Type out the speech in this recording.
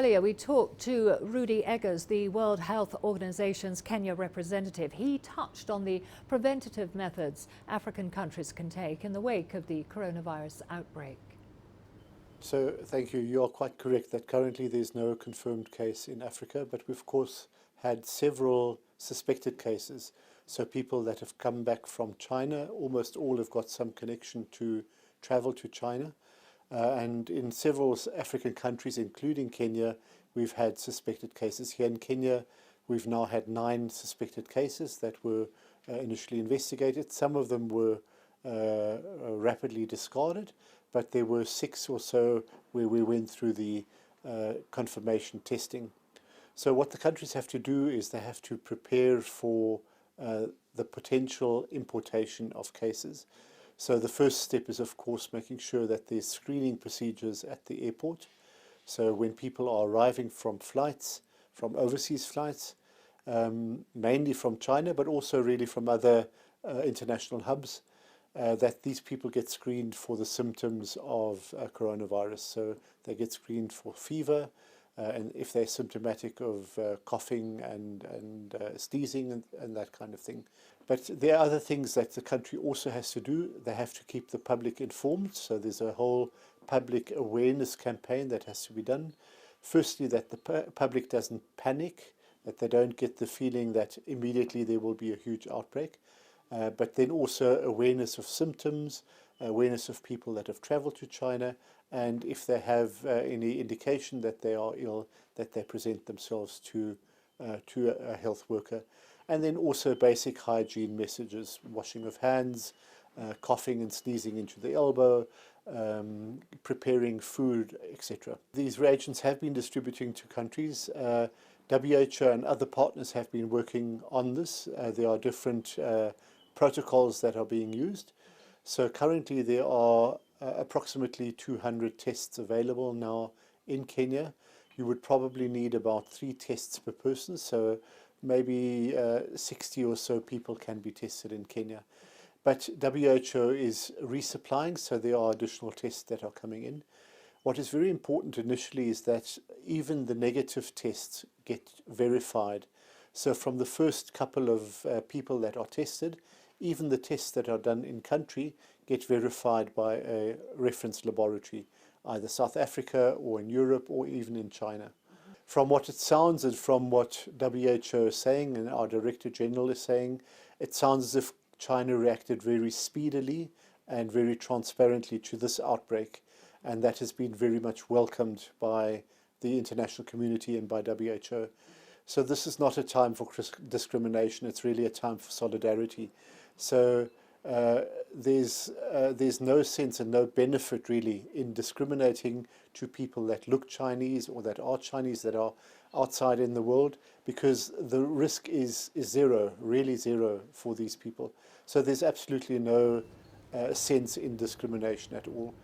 earlier we talked to Rudi Eggers, the World Health Organization's Kenya representative. He touched on the preventative methods African countries can take in the wake of the coronavirus outbreak. So thank you. You are quite correct that currently there's no confirmed case in Africa, but we've of course had several suspected cases. So people that have come back from China, almost all have got some connection to travel to China. And in several African countries, including Kenya, we've had suspected cases. Here in Kenya, we've now had 9 suspected cases that were initially investigated. Some of them were rapidly discarded, but there were 6 or so where we went through the confirmation testing. So what the countries have to do is they have to prepare for the potential importation of cases. So the first step is, of course, making sure that there's screening procedures at the airport. So when people are arriving from flights, from overseas flights, mainly from China, but also really from other international hubs, that these people get screened for the symptoms of coronavirus. So they get screened for fever, and if they're symptomatic of coughing and sneezing and that kind of thing. But there are other things that the country also has to do. They have to keep the public informed. So there's a whole public awareness campaign that has to be done. Firstly, that the public doesn't panic, that they don't get the feeling that immediately there will be a huge outbreak. But then also awareness of symptoms, awareness of people that have traveled to China, and if they have any indication that they are ill, that they present themselves to a health worker. And then also basic hygiene messages, washing of hands, coughing and sneezing into the elbow, preparing food, etc. These reagents have been distributing to countries. WHO and other partners have been working on this. There are different protocols that are being used. So currently there are approximately 200 tests available now in Kenya. You would probably need about 3 tests per person, so maybe 60 or so people can be tested in Kenya. But WHO is resupplying, so there are additional tests that are coming in. What is very important initially is that even the negative tests get verified. So from the first couple of people that are tested, even the tests that are done in country get verified by a reference laboratory, either South Africa or in Europe or even in China. From what it sounds and from what WHO is saying and our Director General is saying, it sounds as if China reacted very speedily and very transparently to this outbreak, and that has been very much welcomed by the international community and by WHO. So this is not a time for discrimination, it's really a time for solidarity. So there's no sense and no benefit really in discriminating to people that look Chinese or that are Chinese, that are outside in the world, because the risk is zero, really zero for these people. So there's absolutely no sense in discrimination at all.